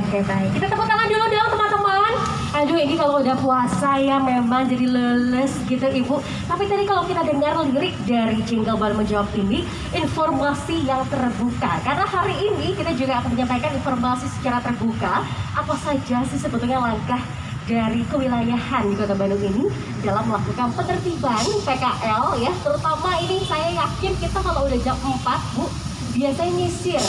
Oke baik, kita tepuk tangan dulu dong teman-teman. Aduh ini kalau udah puasa ya memang jadi leles gitu Ibu. Tapi tadi kalau kita dengar lirik dari Jingle Bal Menjawab ini, informasi yang terbuka. Karena hari ini kita juga akan menyampaikan informasi secara terbuka. Apa saja sih sebetulnya langkah dari kewilayahan di Kota Bandung ini dalam melakukan penertiban PKL ya. Terutama ini saya yakin kita kalau udah jam 4 Bu, biasanya nyisir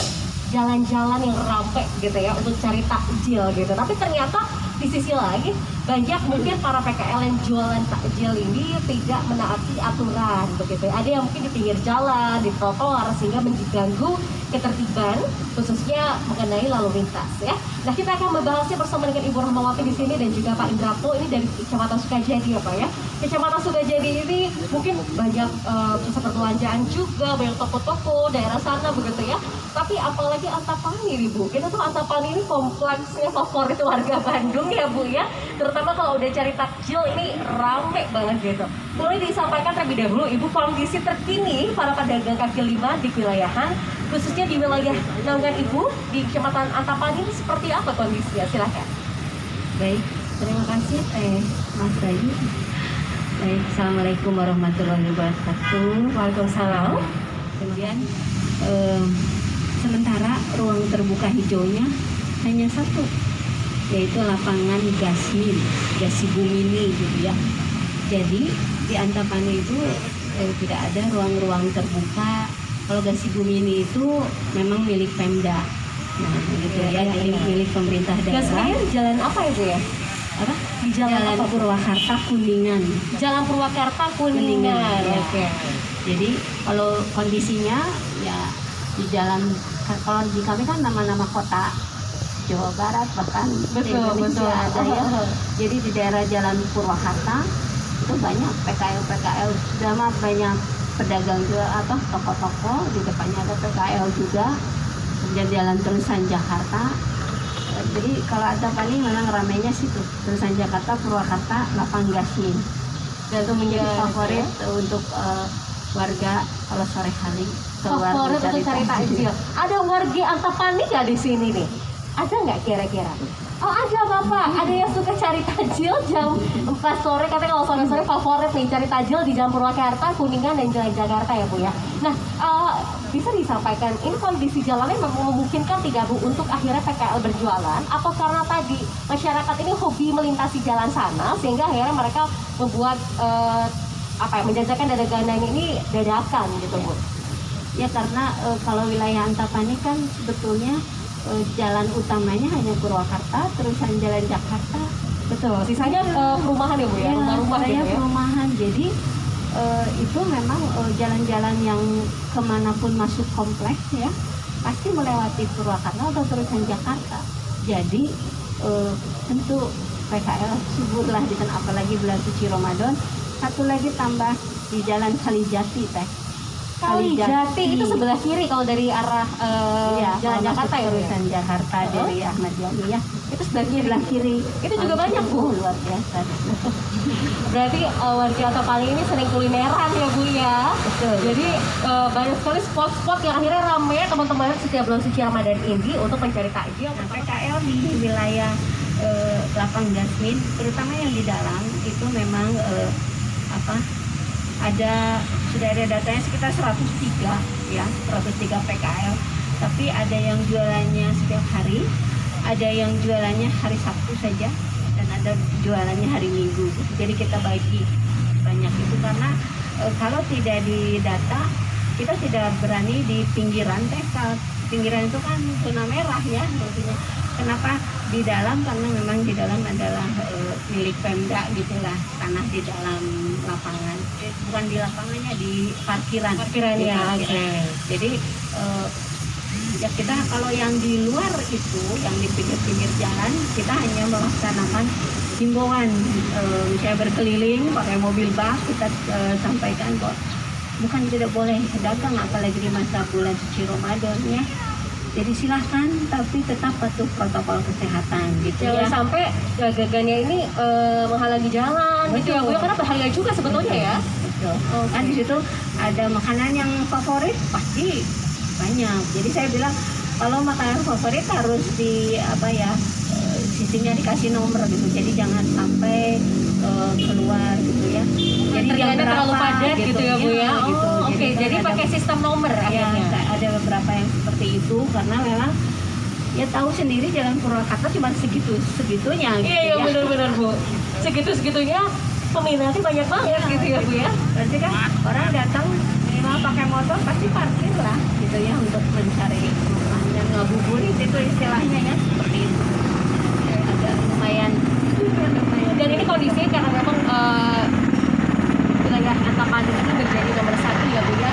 jalan-jalan yang ramai gitu ya untuk cari takjil gitu. Tapi ternyata di sisi lagi banyak mungkin para PKL yang jualan takjil ini tidak menaati aturan begitu ya. Ada yang mungkin di pinggir jalan, di trotoar sehingga mengganggu ketertiban khususnya mengenai lalu lintas ya. Nah kita akan membahasnya bersama dengan Ibu Rahmawati di sini dan juga Pak Indrapto ini dari Kecamatan Sukajadi ya Pak ya. Kecamatan Sukajadi ini mungkin banyak pusat perbelanjaan juga, banyak toko-toko daerah sana begitu ya. Tapi apalagi Antapani nih Bu, kita tuh Antapani ini kompleksnya favorit warga Bandung ya Bu ya. Terutama kalau udah cari takjil ini rame banget gitu. Boleh disampaikan terlebih dahulu Ibu kondisi terkini para pedagang kaki lima di wilayahan, khususnya di wilayah naungan Ibu di Kecamatan Antapani ini seperti apa kondisinya? Silakan. Baik, terima kasih Mas Bayu. Baik, Assalamualaikum warahmatullahi wabarakatuh. Waalaikumsalam. Kemudian sementara ruang terbuka hijaunya hanya satu, yaitu lapangan Gasibumini gitu ya. Jadi di Antapani itu tidak ada ruang-ruang terbuka. Kalau Gasibumini itu memang milik Pemda. Nah, gitu ya, jadi milik pemerintah daerah. Gasibumini jalan apa itu ya? Apa? Di jalan apa? Purwakarta Kuningan. Jalan Purwakarta Kuningan. Ya. Oke. Jadi kalau kondisinya ya di jalan, kalau di kami kan nama-nama kota Jawa Barat bahkan Betul. ada ya. Jadi di daerah Jalan Purwakarta itu banyak PKL sudah mah banyak pedagang juga, apa toko-toko di depannya ada PKL juga. Kemudian Jalan Terusan Jakarta. Jadi kalau Antapani memang ramainya situ, Terusan Jakarta, Purwakarta, Lapang Gasmin. Dan itu menjadi favorit untuk warga kalau sore hari keluar Favorit untuk cari takjil. Ada warga Antapani nggak di sini nih? Ada nggak kira-kira? Oh ada Bapak, ada yang suka cari takjil jam 4 sore, katanya kalau sore-sore favorit nih cari takjil di Jalan Purwakarta, Kuningan dan Jalan Jakarta ya Bu ya. Nah bisa disampaikan ini kondisi jalannya memungkinkan tidak Bu untuk akhirnya PKL berjualan, atau karena tadi masyarakat ini hobi melintasi jalan sana sehingga akhirnya mereka membuat menjajakan dagangan ini dadakan gitu Bu? Ya karena kalau wilayah Antapani kan sebetulnya jalan utamanya hanya Purwakarta, terusan Jalan Jakarta. Betul, sisanya perumahan ya Bu ya? Rumah-rumah gitu ya? Perumahan, jadi itu memang jalan-jalan yang kemanapun masuk kompleks ya pasti melewati Purwakarta atau terusan Jakarta. Jadi tentu PKL subur lah di sana, apalagi bulan suci Ramadan. Satu lagi tambah di Jalan Kalijati teh. Kalijati itu sebelah kiri kalau dari arah Jalan Jakarta ya, terusan Jakarta dari Ahmad Yani ya. Itu sebelah kiri. Itu juga banyak Bu. Luar biasa. Berarti warga Antapani ini sering kulineran ya Bu ya. Betul. Jadi banyak sekali spot-spot yang akhirnya ramai teman-teman setiap bulan suci Ramadan ini untuk mencari takjil. PKL di wilayah Lapang Gasmin, terutama yang di dalam itu memang sudah ada datanya sekitar 103 ya, 103 PKL. Tapi ada yang jualannya setiap hari, ada yang jualannya hari Sabtu saja, dan ada jualannya hari Minggu. Jadi kita bagi banyak itu karena kalau tidak didata kita tidak berani di pinggiran teh. Pinggiran itu kan zona merah ya, maksudnya. Kenapa di dalam? Karena memang di dalam adalah milik Pemda gitulah, tanah di dalam lapangan, bukan di lapangannya, di parkiran Ya, oke. Jadi ya kita kalau yang di luar itu, yang di pinggir-pinggir jalan, kita hanya melaksanakan himbauan, misalnya berkeliling pakai mobil bak, kita sampaikan bahwa bukan tidak boleh dagang apalagi di masa bulan suci Ramadan ya. Jadi silahkan, tapi tetap patuh protokol kesehatan gitu. Jangan sampai dagangannya ini menghalangi jalan gitu ya Bu ya, karena bahaya juga sebetulnya ya. Betul. Kan di situ ada makanan yang favorit pasti banyak. Jadi saya bilang kalau makanan favorit harus di apa ya, sistemnya dikasih nomor gitu, jadi jangan sampai keluar gitu ya. Jadi jam Ternyata terlalu berapa padat gitu ya Bu ya. gitu. Oh oke, jadi kan pakai sistem nomor ya, akhirnya. ada beberapa yang seperti itu karena memang ya tahu sendiri Jalan Purwakarta cuma segitunya gitu Iya ya. benar-benar Bu. Segitu-segitunya peminatnya banyak banget gitu ya Bu ya. Berarti kan orang datang minimal pakai motor pasti parkir lah gitu ya untuk mencari makan dan ngabuburit itu istilahnya ya, seperti itu. Agak lumayan. Dan ini kondisinya karena memang wilayah Antapani ini menjadi nomor 1 ya Bu ya,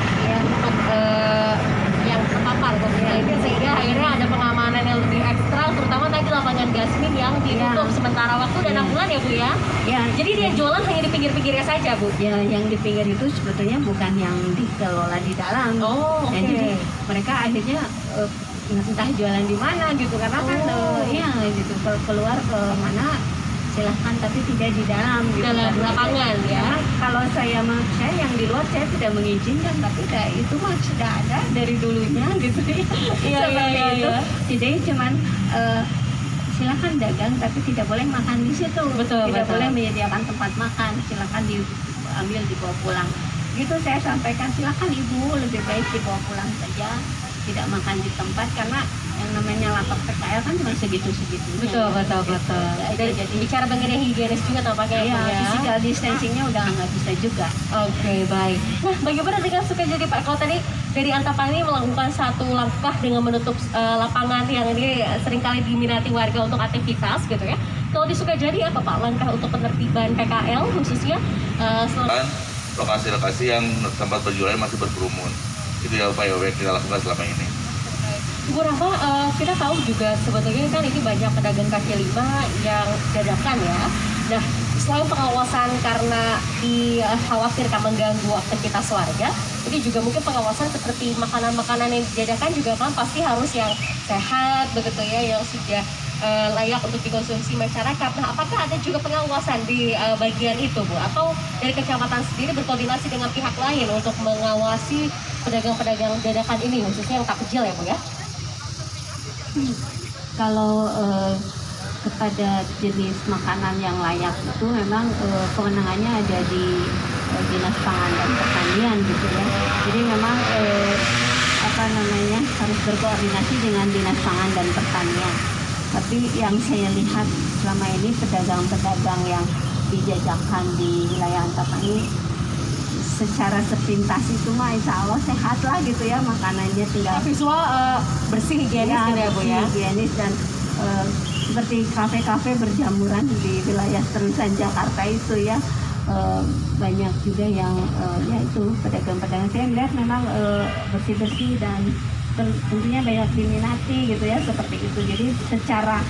yang terpapar COVID-19 sehingga akhirnya ada pengamanan yang lebih ekstra, terutama tadi lapangan Gasmin yang ditutup sementara waktu dan 6 bulan ya Bu ya. Ya, Jadi dia jualan hanya di pinggir-pinggirnya saja Bu. ya yang di pinggir itu sebetulnya bukan yang dikelola di dalam. Oh, Ya, oke. jadi mereka akhirnya entah jualan di mana gitu karena kan iya gitu, kalau keluar ke mana silahkan tapi tidak di dalam gitu. Dalam kan. lapangan ya. Karena kalau saya yang di luar saya tidak mengizinkan, tapi itu mah sudah ada dari dulunya gitu ya. Iya, Seperti iya, itu. iya. Jadi cuman silakan dagang tapi tidak boleh makan di situ. Betul, Tidak betul. boleh menyediakan tempat makan, silakan diambil dibawa pulang. Gitu saya sampaikan, silakan Ibu lebih baik dibawa pulang saja, tidak makan di tempat karena yang namanya lapak PKL kan cuma segitu-segitunya. Betul. Dan Jadi bicara mengenai higienis juga tampaknya ya, Bu ya. physical distancingnya udah nggak bisa juga. Oke, baik. Nah, bagaimana dengan Sukajadi Pak? Kalau tadi dari Antapani melakukan satu langkah dengan menutup lapangan yang ini seringkali diminati warga untuk aktivitas gitu ya. Kalau di Sukajadi apa Pak langkah untuk penertiban PKL khususnya lokasi-lokasi yang tempat berjualan masih berkerumun. Itu ya upaya yang kita lakukan selama ini. Bu Rahma, kita tahu juga sebetulnya kan ini banyak pedagang kaki lima yang dadakan ya. Nah, selain pengawasan karena dikhawatirkan mengganggu aktivitas warga, ini juga mungkin pengawasan seperti makanan-makanan yang didadakan juga kan pasti harus yang sehat begitu ya, yang sudah layak untuk dikonsumsi masyarakat. Nah, apakah ada juga pengawasan di bagian itu Bu? Atau dari kecamatan sendiri berkoordinasi dengan pihak lain untuk mengawasi pedagang-pedagang dadakan ini, khususnya yang takjil ya Bu ya? Kalau kepada jenis makanan yang layak itu memang kewenangannya ada di Dinas Pangan dan Pertanian gitu ya. Jadi memang harus berkoordinasi dengan Dinas Pangan dan Pertanian. Tapi yang saya lihat selama ini pedagang-pedagang yang dijajakan di wilayah Antapani secara sepintas itu mah insya Allah sehat lah gitu ya, makanannya tinggal Visual bersih higienis gitu ya Bu ya. higienis dan seperti kafe-kafe berjamuran di wilayah terusan Jakarta itu ya, banyak juga yang ya itu pedagang-pedagang saya melihat memang bersih-bersih dan tentunya banyak diminati gitu ya, seperti itu. Jadi secara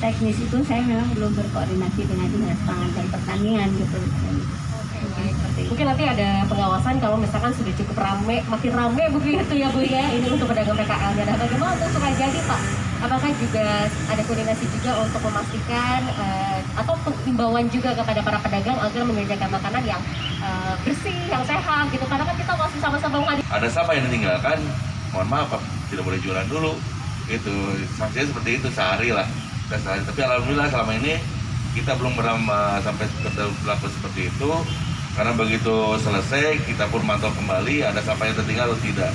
teknis itu saya memang belum berkoordinasi dengan Dinas Pangan dan Pertanian gitu. Mungkin nanti ada pengawasan kalau misalkan sudah cukup ramai, makin ramai begitu ya Bu ya, ini untuk pedagang PKL. Dan bagaimana untuk Sukajadi Pak? Apakah juga ada koordinasi juga untuk memastikan atau himbauan juga kepada para pedagang agar menyediakan makanan yang bersih, yang sehat gitu? Karena kan kita masih sama-sama menghadapi. Ada sampah yang ditinggalkan, mohon maaf Pak, tidak boleh jualan dulu. Itu sanksinya seperti itu sehari lah. Sehari. Tapi alhamdulillah selama ini kita belum pernah sampai berlaku seperti itu. Karena begitu selesai kita pun mantau kembali ada sampah yang tertinggal atau tidak.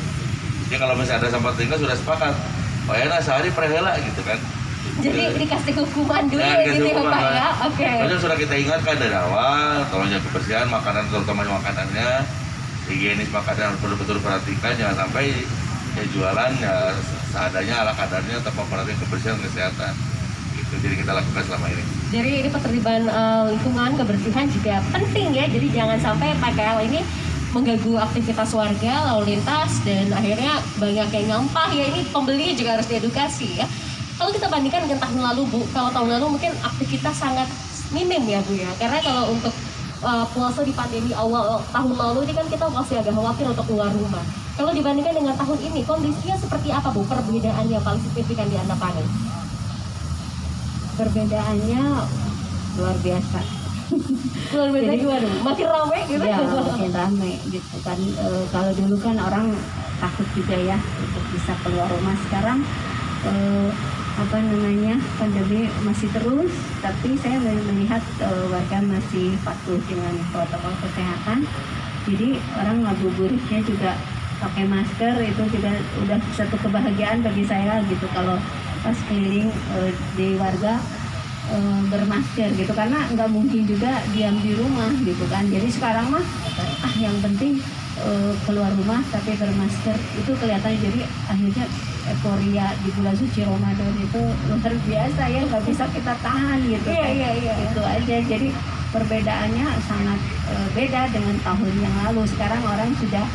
Jadi kalau misalnya ada sampah tertinggal sudah sepakat, oh ya sehari perhela gitu kan. Jadi dikasih hukuman dulu Nah, gitu ya Pak ya? Oke. Soalnya sudah kita ingatkan dari awal, tolong jaga kebersihan makanan, terutama makanannya, higienis makanan harus betul-betul perhatikan, jangan sampai ya jualan ya seadanya ala kadarnya tanpa perhatian kebersihan dan kesehatan. Gitu, jadi kita lakukan selama ini. Jadi ini penertiban lingkungan, kebersihan juga penting ya. Jadi jangan sampai PKL ini mengganggu aktivitas warga, lalu lintas, dan akhirnya banyak yang nyampah ya. Ini pembeli juga harus diedukasi ya. Kalau kita bandingkan dengan tahun lalu Bu, kalau tahun lalu mungkin aktivitas sangat minim ya Bu ya. Karena kalau untuk puasa di pandemi awal tahun lalu ini kan kita masih agak khawatir untuk keluar rumah. Kalau dibandingkan dengan tahun ini, kondisinya seperti apa Bu? Perbedaan yang paling signifikan di Antapani? Perbedaannya luar biasa. Luar biasa Jadi, gimana? Makin ramai gitu? Ya makin ramai gitu kan. Kalau dulu kan orang takut juga ya untuk bisa keluar rumah. Sekarang eh, apa namanya, pandemi masih terus, tapi saya melihat warga masih patuh dengan protokol kesehatan. Jadi orang ngabuburitnya juga pakai masker, itu juga udah satu kebahagiaan bagi saya gitu kalau pas keliling di warga bermasker gitu, karena nggak mungkin juga diam di rumah gitu kan. Jadi sekarang mah yang penting keluar rumah tapi bermasker, itu kelihatan. Jadi akhirnya euforia di bulan suci Ramadan itu luar biasa ya, nggak bisa kita tahan gitu. Iya. Itu aja. Jadi perbedaannya sangat beda dengan tahun yang lalu. Sekarang orang sudah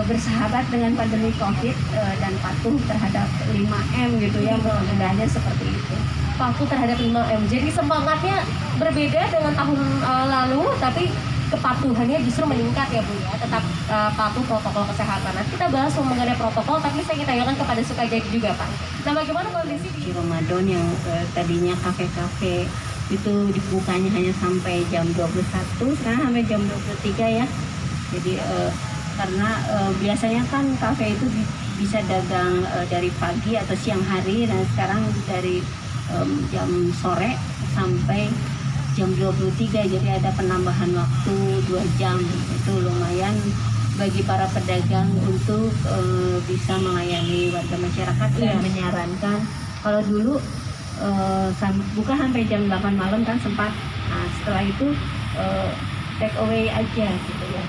bersahabat dengan pandemi COVID dan patuh terhadap 5M gitu ya, perbedaannya seperti itu. Patuh terhadap 5M. Jadi semangatnya berbeda dengan tahun lalu, tapi kepatuhannya justru meningkat ya Bu ya, tetap patuh protokol kesehatan. Nanti kita bahas mengenai protokol, tapi saya ingin tanyakan kepada Sukajadi juga Pak. Nah bagaimana kondisi di Ramadan yang tadinya kafe-kafe itu dibukanya hanya sampai jam 21, sekarang sampai jam 23 ya. Jadi karena biasanya kan kafe itu bisa dagang dari pagi atau siang hari, dan sekarang dari jam sore sampai jam 23, jadi ada penambahan waktu 2 jam. Itu lumayan bagi para pedagang untuk bisa melayani warga masyarakat. Dan menyarankan kalau dulu buka sampai jam 8 malam kan sempat, nah setelah itu take away aja gitu ya,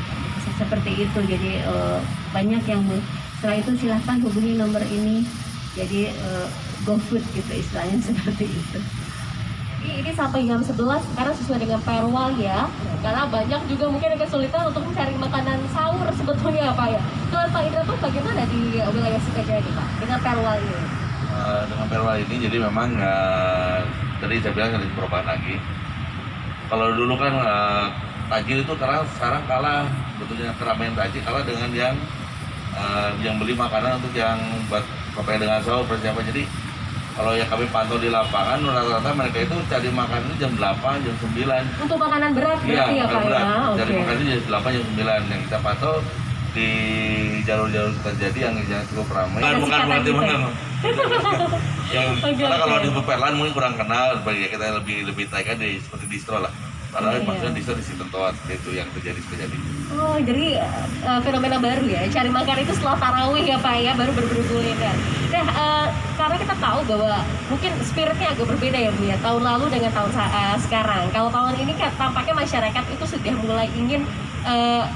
seperti itu. Jadi banyak yang setelah itu silahkan hubungi nomor ini, jadi GoFood gitu istilahnya seperti itu. ini sampai jam 11 karena sesuai dengan perwal ya, karena banyak juga mungkin yang kesulitan untuk mencari makanan sahur sebetulnya Pak ya. Kalau Pak Indra Pak bagaimana di wilayah Sukajadi Pak dengan perwal ini? Dengan perwal ini jadi memang tadi saya bilang ada perubahan lagi. Kalau dulu kan takjil itu sekarang kalah, betulnya keramaian takjil kalah dengan yang beli makanan untuk yang buat sampai dengan sahur persiapan. Jadi kalau yang kami pantau di lapangan, rata-rata mereka itu cari makan itu jam 8, jam 9. Untuk makanan berat Iya, berarti ya Pak berat. ya? Cari makan itu jam 8, jam 9. Yang kita pantau di jalur-jalur terjadi yang cukup ramai. Bukan berarti mana. Karena kalau di Peperlan mungkin kurang kenal, bagi kita lebih tahu kan seperti distro lah. Padahal maksudnya distro di Sintentoan, itu yang terjadi. Oh, jadi fenomena baru ya, cari makan itu setelah tarawih ya Pak ya, baru berburu kuliner. Nah, karena kita tahu bahwa mungkin spiritnya agak berbeda ya Bu ya, tahun lalu dengan tahun sekarang. Kalau tahun ini kan tampaknya masyarakat itu sudah mulai ingin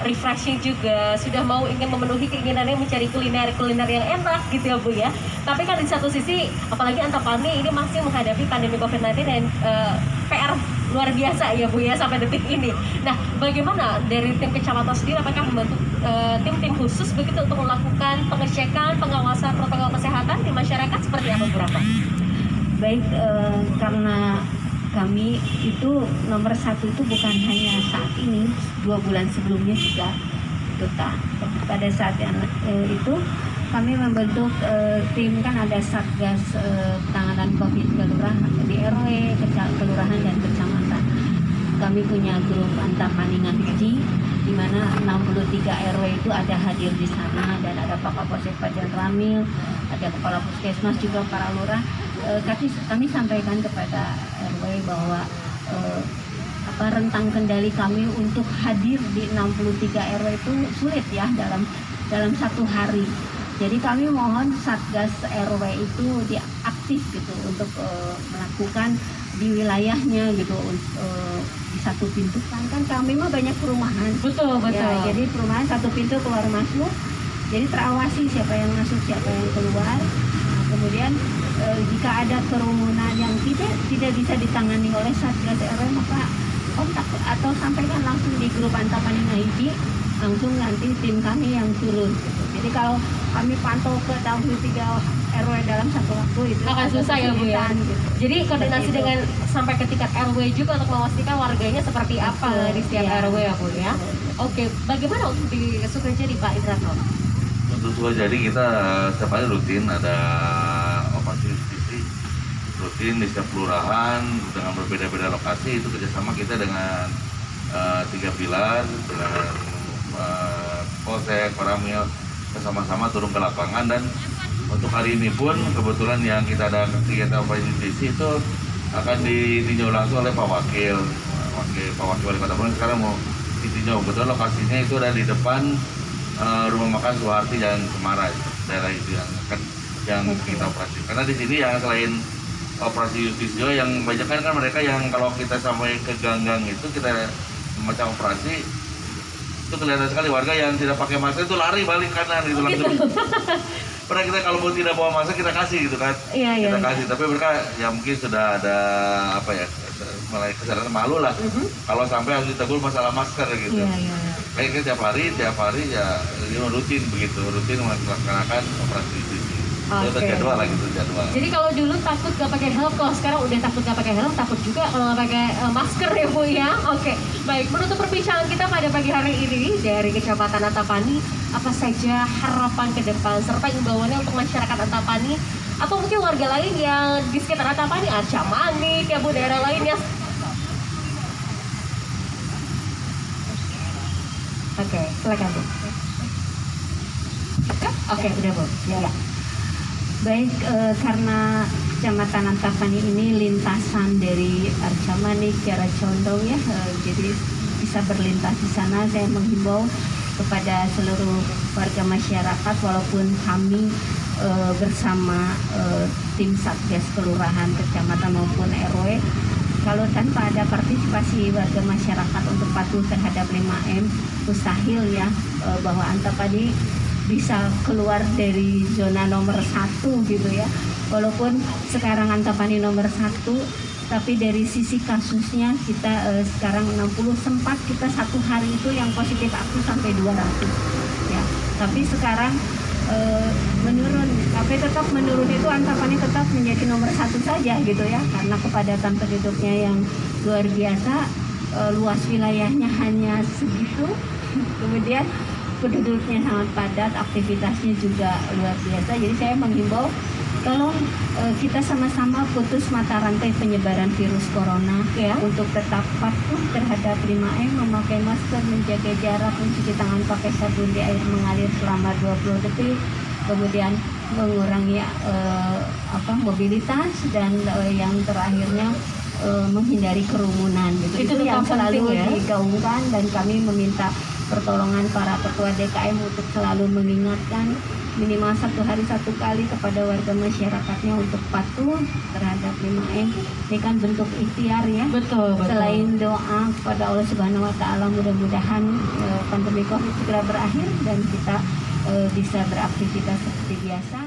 refreshing juga, sudah mau ingin memenuhi keinginannya mencari kuliner yang enak gitu ya Bu ya. Tapi kan di satu sisi, apalagi Antapani ini masih menghadapi pandemi COVID-19 dan PR luar biasa ya Bu ya sampai detik ini. Nah, bagaimana dari tim kecamatan sendiri, apakah membentuk tim-tim khusus begitu untuk melakukan pengecekan, pengawasan protokol kesehatan di masyarakat seperti apa berapa? Baik, karena kami itu nomor 1 itu bukan hanya saat ini, 2 bulan sebelumnya juga pada saat yang itu kami membentuk tim, kan ada Satgas penanganan COVID kelurahan di RW, kelurahan dan kecamatan. Kami punya grup Antapani Ngaji di mana 63 RW itu ada hadir di sana, dan ada Pak Kapolsek Pajan Ramil, ada Kepala Puskesmas juga, para lurah. Kami sampaikan kepada RW bahwa rentang kendali kami untuk hadir di 63 RW itu sulit ya dalam satu hari. Jadi kami mohon Satgas RW itu diaktif gitu untuk melakukan di wilayahnya gitu, di satu pintu kan kami mah banyak perumahan. Betul. Ya, jadi perumahan satu pintu keluar masuk, jadi terawasi siapa yang masuk siapa yang keluar. Nah, kemudian jika ada kerumunan yang tidak bisa ditangani oleh Satgas RW, maka kontak atau sampaikan langsung di grup Antapani Ngaji, langsung nanti tim kami yang turun. Jadi kalau kami pantau ke 23 RW dalam satu waktu itu akan susah ya Bu ya. Gitu. Jadi koordinasi dengan sampai ke tingkat RW juga untuk memastikan warganya seperti apa di setiap RW ya Bu ya. Oke, bagaimana untuk di Sukajadi Pak Indranto? Untuk Sukajadi kita setiap hari rutin ada operasi justisi rutin di setiap kelurahan dengan berbeda-beda lokasi. Itu kerjasama kita dengan 3 pilar, dengan Polsek, Paramil, bersama-sama turun ke lapangan dan Untuk hari ini pun kebetulan yang kita ada kegiatan operasi justisi itu akan ditinjau langsung oleh Pak Wakil Wali Kota Bandung. Sekarang mau ditinjau, kebetulan lokasinya itu ada di depan rumah makan Suharti Jalan Cemara, daerah itu yang kita operasi. Karena di sini yang selain operasi justisi yang banyak kan mereka yang kalau kita sampai ke gang-gang itu kita macam operasi itu kelihatan sekali warga yang tidak pakai masker itu lari balik kanan gitu langsung. Pernah kita kalau mau tidak bawa masker kita kasih gitu kan, kita kasih. Tapi mereka ya mungkin sudah ada apa ya, mulai kesadaran malu lah. Kalau sampai harus ditegur masalah masker gitu. Kayaknya tiap hari ya rutin begitu, rutin melaksanakan operasi justisi. Itu jadwal lah gitu, jadwal. Jadi kalau dulu takut gak pakai helm, kalau sekarang udah takut gak pakai helm, takut juga kalau nggak pakai masker ya Bu ya. Oke, baik. Menutup perbincangan kita pada pagi hari ini dari Kecamatan Antapani, apa saja harapan ke depan serta imbauannya untuk masyarakat Antapani atau mungkin warga lain yang di sekitar Antapani, Arca-Manik ya Bu, daerah lainnya. Oke, silakan Bu. Oke, udah Bu. Ya. Baik, karena Kecamatan Antapani ini lintasan dari Arca-Manik, Kiara Condong ya, jadi bisa berlintas di sana. Saya menghimbau kepada seluruh warga masyarakat, walaupun kami bersama tim Satgas Kelurahan, Kecamatan maupun RW, kalau tanpa ada partisipasi warga masyarakat untuk patuh terhadap 5M, mustahil ya bahwa Antapani bisa keluar dari zona nomor 1 gitu ya. Walaupun sekarang Antapani nomor 1, tapi dari sisi kasusnya kita sekarang 60, sempat kita satu hari itu yang positif aktif sampai 200 ya. Tapi sekarang menurun, tapi tetap menurun itu Antapani tetap menjadi nomor 1 saja gitu ya, karena kepadatan penduduknya yang luar biasa, luas wilayahnya hanya segitu, kemudian penduduknya sangat padat, aktivitasnya juga luar biasa. Jadi saya menghimbau tolong kita sama-sama putus mata rantai penyebaran virus corona ya, untuk tetap patuh terhadap 5M, memakai masker, menjaga jarak, mencuci tangan pakai sabun di air mengalir selama 20 detik, kemudian mengurangi mobilitas, dan yang terakhirnya menghindari kerumunan gitu. Itu yang selalu digaungkan, dan kami meminta pertolongan para ketua DKM untuk selalu mengingatkan minimal 1 hari 1 kali kepada warga masyarakatnya untuk patuh terhadap 5M. Ini kan bentuk ikhtiar ya. Betul. Selain doa kepada Allah Subhanahu Wa Taala, mudah-mudahan pandemi COVID segera berakhir dan kita bisa beraktivitas seperti biasa.